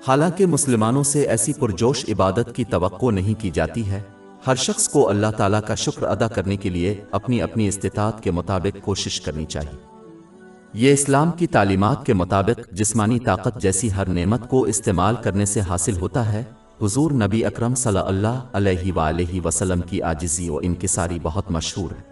حالانکہ مسلمانوں سے ایسی پرجوش عبادت کی توقع نہیں کی جاتی ہے۔ ہر شخص کو اللہ تعالیٰ کا شکر ادا کرنے کے لیے اپنی اپنی استطاعت کے مطابق کوشش کرنی چاہیے۔ یہ اسلام کی تعلیمات کے مطابق جسمانی طاقت جیسی ہر نعمت کو استعمال کرنے سے حاصل ہوتا ہے۔ حضور نبی اکرم صلی اللہ علیہ وآلہ وسلم کی عاجزی و انکساری بہت مشہور ہے۔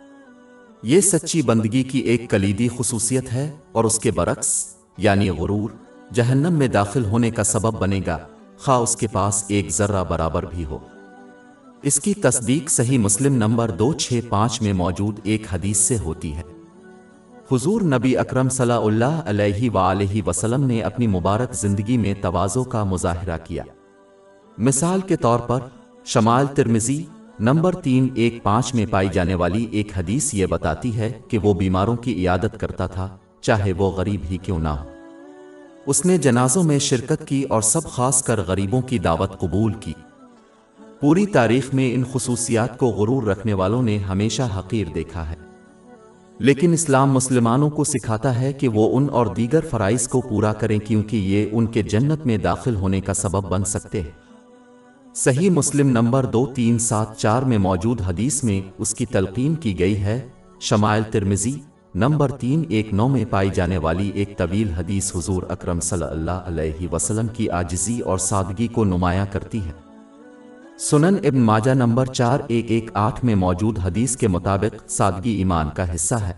یہ سچی بندگی کی ایک کلیدی خصوصیت ہے، اور اس کے برعکس یعنی غرور جہنم میں داخل ہونے کا سبب بنے گا، خواہ اس کے پاس ایک ذرہ برابر بھی ہو۔ اس کی تصدیق صحیح مسلم نمبر 265 میں موجود ایک حدیث سے ہوتی ہے۔ حضور نبی اکرم صلی اللہ علیہ وآلہ وسلم نے اپنی مبارک زندگی میں تواضع کا مظاہرہ کیا۔ مثال کے طور پر شمائل ترمذی نمبر 315 میں پائی جانے والی ایک حدیث یہ بتاتی ہے کہ وہ بیماروں کی عیادت کرتا تھا، چاہے وہ غریب ہی کیوں نہ ہو۔ اس نے جنازوں میں شرکت کی اور سب خاص کر غریبوں کی دعوت قبول کی۔ پوری تاریخ میں ان خصوصیات کو غرور رکھنے والوں نے ہمیشہ حقیر دیکھا ہے، لیکن اسلام مسلمانوں کو سکھاتا ہے کہ وہ ان اور دیگر فرائض کو پورا کریں کیونکہ یہ ان کے جنت میں داخل ہونے کا سبب بن سکتے ہیں۔ صحیح مسلم نمبر 2374 میں موجود حدیث میں اس کی تلقین کی گئی ہے۔ شمائل ترمذی نمبر 319 میں پائی جانے والی ایک طویل حدیث حضور اکرم صلی اللہ علیہ وسلم کی عاجزی اور سادگی کو نمایاں کرتی ہے۔ سنن ابن ماجہ نمبر 4118 میں موجود حدیث کے مطابق سادگی ایمان کا حصہ ہے۔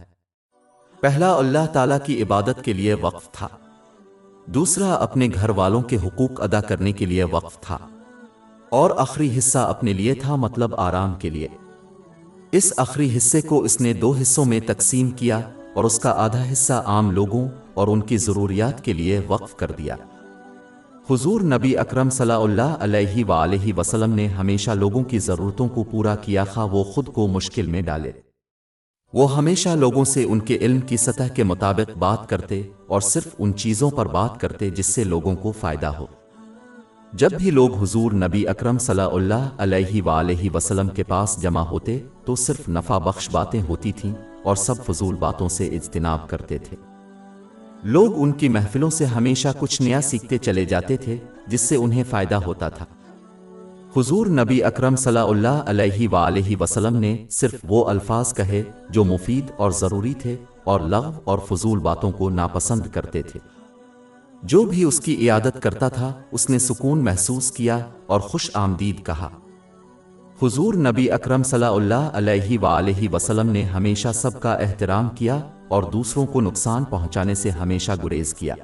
پہلا اللہ تعالیٰ کی عبادت کے لیے وقف تھا، دوسرا اپنے گھر والوں کے حقوق ادا کرنے کے لیے وقف تھا، اور آخری حصہ اپنے لیے تھا، مطلب آرام کے لیے۔ اس آخری حصے کو اس نے 2 حصوں میں تقسیم کیا اور اس کا آدھا حصہ عام لوگوں اور ان کی ضروریات کے لیے وقف کر دیا۔ حضور نبی اکرم صلی اللہ علیہ وآلہ وسلم نے ہمیشہ لوگوں کی ضرورتوں کو پورا کیا، خواہ وہ خود کو مشکل میں ڈالے۔ وہ ہمیشہ لوگوں سے ان کے علم کی سطح کے مطابق بات کرتے اور صرف ان چیزوں پر بات کرتے جس سے لوگوں کو فائدہ ہو۔ جب بھی لوگ حضور نبی اکرم صلی اللہ علیہ وآلہ وسلم کے پاس جمع ہوتے تو صرف نفع بخش باتیں ہوتی تھیں اور سب فضول باتوں سے اجتناب کرتے تھے۔ لوگ ان کی محفلوں سے ہمیشہ کچھ نیا سیکھتے چلے جاتے تھے جس سے انہیں فائدہ ہوتا تھا۔ حضور نبی اکرم صلی اللہ علیہ وآلہ وسلم نے صرف وہ الفاظ کہے جو مفید اور ضروری تھے اور لغو اور فضول باتوں کو ناپسند کرتے تھے۔ جو بھی اس کی عیادت کرتا تھا اس نے سکون محسوس کیا اور خوش آمدید کہا۔ حضور نبی اکرم صلی اللہ علیہ وآلہ وسلم نے ہمیشہ سب کا احترام کیا اور دوسروں کو نقصان پہنچانے سے ہمیشہ گریز کیا۔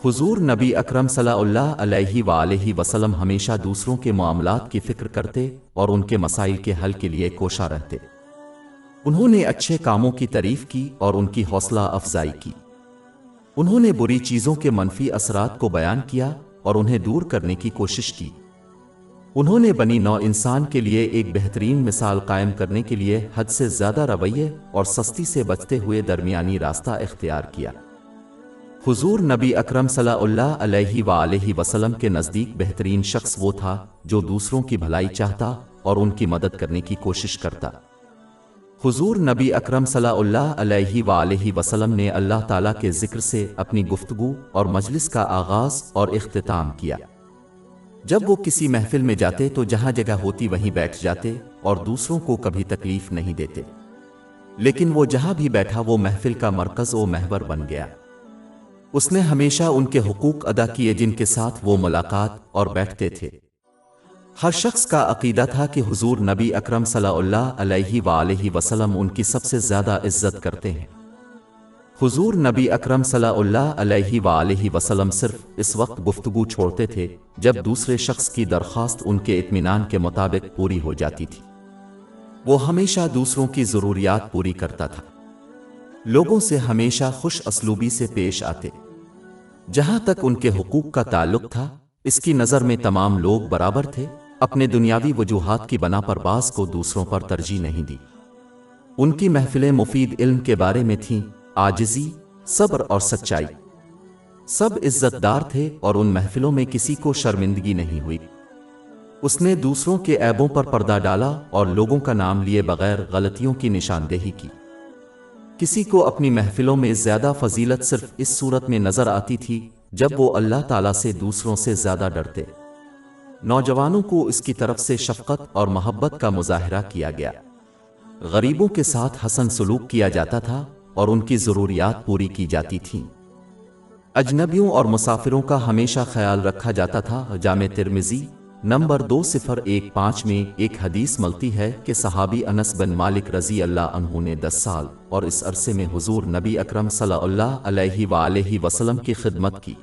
حضور نبی اکرم صلی اللہ علیہ وآلہ وسلم ہمیشہ دوسروں کے معاملات کی فکر کرتے اور ان کے مسائل کے حل کے لیے کوشاں رہتے۔ انہوں نے اچھے کاموں کی تعریف کی اور ان کی حوصلہ افزائی کی۔ انہوں نے بری چیزوں کے منفی اثرات کو بیان کیا اور انہیں دور کرنے کی کوشش کی۔ انہوں نے بنی نوع انسان کے لیے ایک بہترین مثال قائم کرنے کے لیے حد سے زیادہ رویے اور سستی سے بچتے ہوئے درمیانی راستہ اختیار کیا۔ حضور نبی اکرم صلی اللہ علیہ وآلہ وسلم کے نزدیک بہترین شخص وہ تھا جو دوسروں کی بھلائی چاہتا اور ان کی مدد کرنے کی کوشش کرتا۔ حضور نبی اکرم صلی اللہ علیہ وآلہ وسلم نے اللہ تعالیٰ کے ذکر سے اپنی گفتگو اور مجلس کا آغاز اور اختتام کیا۔ جب وہ کسی محفل میں جاتے تو جہاں جگہ ہوتی وہیں بیٹھ جاتے اور دوسروں کو کبھی تکلیف نہیں دیتے، لیکن وہ جہاں بھی بیٹھا وہ محفل کا مرکز و محور بن گیا۔ اس نے ہمیشہ ان کے حقوق ادا کیے جن کے ساتھ وہ ملاقات اور بیٹھتے تھے۔ ہر شخص کا عقیدہ تھا کہ حضور نبی اکرم صلی اللہ علیہ وآلہ وسلم ان کی سب سے زیادہ عزت کرتے ہیں۔ حضور نبی اکرم صلی اللہ علیہ وآلہ وسلم صرف اس وقت گفتگو چھوڑتے تھے جب دوسرے شخص کی درخواست ان کے اطمینان کے مطابق پوری ہو جاتی تھی۔ وہ ہمیشہ دوسروں کی ضروریات پوری کرتا تھا، لوگوں سے ہمیشہ خوش اسلوبی سے پیش آتے۔ جہاں تک ان کے حقوق کا تعلق تھا اس کی نظر میں تمام لوگ برابر تھے، اپنے دنیاوی وجوہات کی بنا پر بعض کو دوسروں پر ترجیح نہیں دی۔ ان کی محفلیں مفید علم کے بارے میں تھیں، عاجزی، صبر اور سچائی۔ سب عزت دار تھے اور ان محفلوں میں کسی کو شرمندگی نہیں ہوئی۔ اس نے دوسروں کے عیبوں پر پردہ ڈالا اور لوگوں کا نام لیے بغیر غلطیوں کی نشاندہی کی۔ کسی کو اپنی محفلوں میں زیادہ فضیلت صرف اس صورت میں نظر آتی تھی جب وہ اللہ تعالیٰ سے دوسروں سے زیادہ ڈرتے۔ نوجوانوں کو اس کی طرف سے شفقت اور محبت کا مظاہرہ کیا گیا۔ غریبوں کے ساتھ حسن سلوک کیا جاتا تھا اور ان کی ضروریات پوری کی جاتی تھیں۔ اجنبیوں اور مسافروں کا ہمیشہ خیال رکھا جاتا تھا۔ جامع ترمذی نمبر 2015 میں ایک حدیث ملتی ہے کہ صحابی انس بن مالک رضی اللہ عنہ نے 10 سال اور اس عرصے میں حضور نبی اکرم صلی اللہ علیہ وآلہ وسلم کی خدمت کی۔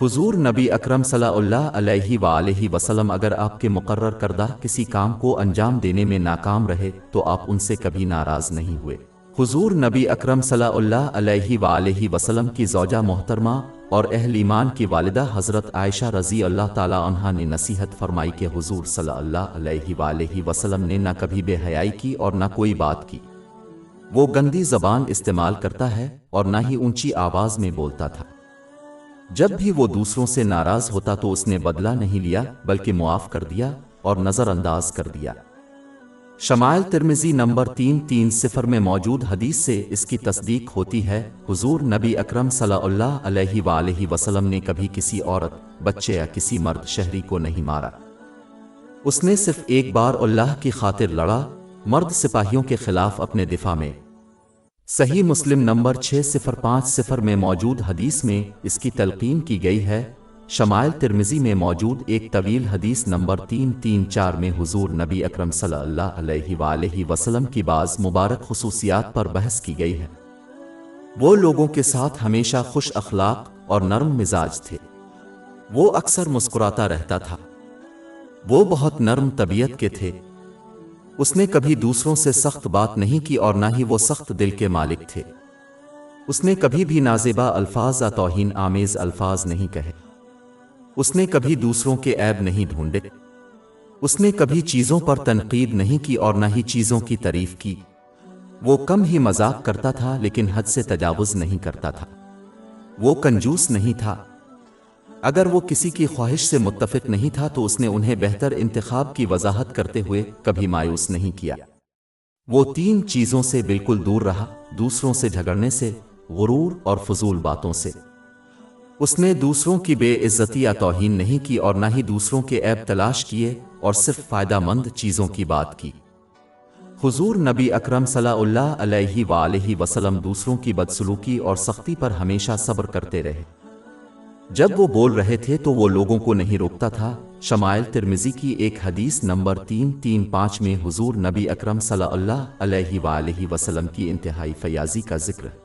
حضور نبی اکرم صلی اللہ علیہ وآلہ وسلم اگر آپ کے مقرر کردہ کسی کام کو انجام دینے میں ناکام رہے تو آپ ان سے کبھی ناراض نہیں ہوئے۔ حضور نبی اکرم صلی اللہ علیہ وآلہ وسلم کی زوجہ محترمہ اور اہل ایمان کی والدہ حضرت عائشہ رضی اللہ تعالی عنہا نے نصیحت فرمائی کہ حضور صلی اللہ علیہ وآلہ وسلم نے نہ کبھی بے حیائی کی اور نہ کوئی بات کی۔ وہ گندی زبان استعمال کرتا ہے اور نہ ہی اونچی آواز میں بولتا تھا۔ جب بھی وہ دوسروں سے ناراض ہوتا تو اس نے بدلہ نہیں لیا بلکہ معاف کر دیا اور نظر انداز کر دیا۔ شمائل ترمذی نمبر 330 میں موجود حدیث سے اس کی تصدیق ہوتی ہے۔ حضور نبی اکرم صلی اللہ علیہ وآلہ وسلم نے کبھی کسی عورت، بچے یا کسی مرد شہری کو نہیں مارا۔ اس نے صرف ایک بار اللہ کی خاطر لڑا، مرد سپاہیوں کے خلاف اپنے دفاع میں۔ صحیح مسلم نمبر 6050 میں موجود حدیث میں اس کی تلقین کی گئی ہے۔ شمائل ترمذی میں موجود ایک طویل حدیث نمبر 334 میں حضور نبی اکرم صلی اللہ علیہ وآلہ وسلم کی بعض مبارک خصوصیات پر بحث کی گئی ہے۔ وہ لوگوں کے ساتھ ہمیشہ خوش اخلاق اور نرم مزاج تھے۔ وہ اکثر مسکراتا رہتا تھا۔ وہ بہت نرم طبیعت کے تھے۔ اس نے کبھی دوسروں سے سخت بات نہیں کی اور نہ ہی وہ سخت دل کے مالک تھے۔ اس نے کبھی بھی نازیبا الفاظ یا توہین آمیز الفاظ نہیں کہے۔ اس نے کبھی دوسروں کے عیب نہیں ڈھونڈے۔ اس نے کبھی چیزوں پر تنقید نہیں کی اور نہ ہی چیزوں کی تعریف کی۔ وہ کم ہی مذاق کرتا تھا لیکن حد سے تجاوز نہیں کرتا تھا۔ وہ کنجوس نہیں تھا۔ اگر وہ کسی کی خواہش سے متفق نہیں تھا تو اس نے انہیں بہتر انتخاب کی وضاحت کرتے ہوئے کبھی مایوس نہیں کیا۔ وہ 3 چیزوں سے بالکل دور رہا: دوسروں سے جھگڑنے سے، غرور اور فضول باتوں سے۔ اس نے دوسروں کی بے عزتی یا توہین نہیں کی اور نہ ہی دوسروں کے عیب تلاش کیے اور صرف فائدہ مند چیزوں کی بات کی۔ حضور نبی اکرم صلی اللہ علیہ وآلہ وسلم دوسروں کی بدسلوکی اور سختی پر ہمیشہ صبر کرتے رہے۔ جب وہ بول رہے تھے تو وہ لوگوں کو نہیں روکتا تھا۔ شمائل ترمذی کی ایک حدیث نمبر 335 میں حضور نبی اکرم صلی اللہ علیہ وآلہ وسلم کی انتہائی فیاضی کا ذکر ہے۔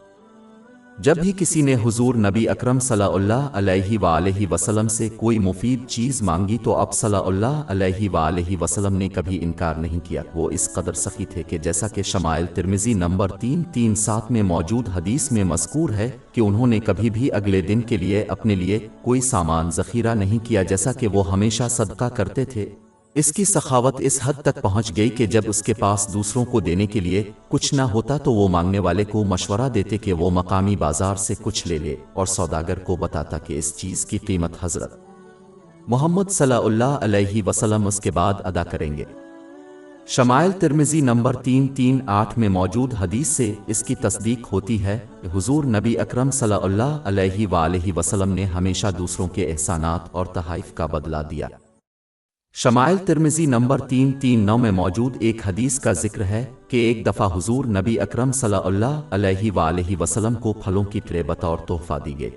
جب بھی کسی نے حضور نبی اکرم صلی اللہ علیہ وآلہ وسلم سے کوئی مفید چیز مانگی تو آپ صلی اللہ علیہ وآلہ وسلم نے کبھی انکار نہیں کیا۔ وہ اس قدر سخی تھے کہ جیسا کہ شمائل ترمذی نمبر 337 میں موجود حدیث میں مذکور ہے کہ انہوں نے کبھی بھی اگلے دن کے لیے اپنے لیے کوئی سامان ذخیرہ نہیں کیا، جیسا کہ وہ ہمیشہ صدقہ کرتے تھے۔ اس کی سخاوت اس حد تک پہنچ گئی کہ جب اس کے پاس دوسروں کو دینے کے لیے کچھ نہ ہوتا تو وہ مانگنے والے کو مشورہ دیتے کہ وہ مقامی بازار سے کچھ لے لے اور سوداگر کو بتاتا کہ اس چیز کی قیمت حضرت محمد صلی اللہ علیہ وسلم اس کے بعد ادا کریں گے۔ شمائل ترمذی نمبر 338 میں موجود حدیث سے اس کی تصدیق ہوتی ہے کہ حضور نبی اکرم صلی اللہ علیہ وآلہ وسلم نے ہمیشہ دوسروں کے احسانات اور تحائف کا بدلہ دیا۔ شمائل ترمذی نمبر 339 میں موجود ایک حدیث کا ذکر ہے کہ ایک دفعہ حضور نبی اکرم صلی اللہ علیہ وآلہ وسلم کو پھلوں کی ٹرے بطور تحفہ دی گئی۔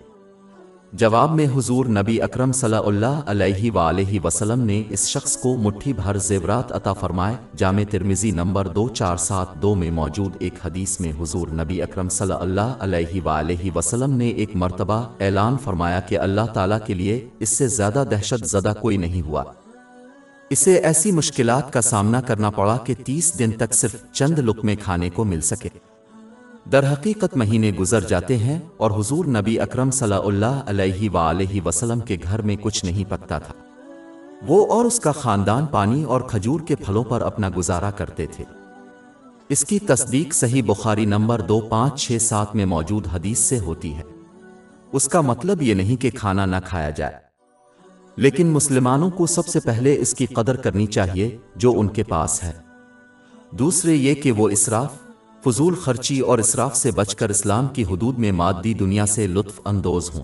جواب میں حضور نبی اکرم صلی اللہ علیہ وآلہ وسلم نے اس شخص کو مٹھی بھر زیورات عطا فرمائے۔ جامع ترمذی نمبر 2472 میں موجود ایک حدیث میں حضور نبی اکرم صلی اللہ علیہ وآلہ وسلم نے ایک مرتبہ اعلان فرمایا کہ اللہ تعالیٰ کے لیے اس سے زیادہ دہشت زدہ کوئی نہیں ہوا۔ اسے ایسی مشکلات کا سامنا کرنا پڑا کہ 30 دن تک صرف چند لقمے کھانے کو مل سکے۔ در حقیقت مہینے گزر جاتے ہیں اور حضور نبی اکرم صلی اللہ علیہ وآلہ وسلم کے گھر میں کچھ نہیں پکتا تھا۔ وہ اور اس کا خاندان پانی اور کھجور کے پھلوں پر اپنا گزارا کرتے تھے۔ اس کی تصدیق صحیح بخاری نمبر 2567 میں موجود حدیث سے ہوتی ہے۔ اس کا مطلب یہ نہیں کہ کھانا نہ کھایا جائے، لیکن مسلمانوں کو سب سے پہلے اس کی قدر کرنی چاہیے جو ان کے پاس ہے۔ دوسرے یہ کہ وہ اسراف، فضول خرچی اور اسراف سے بچ کر اسلام کی حدود میں مادی دنیا سے لطف اندوز ہوں۔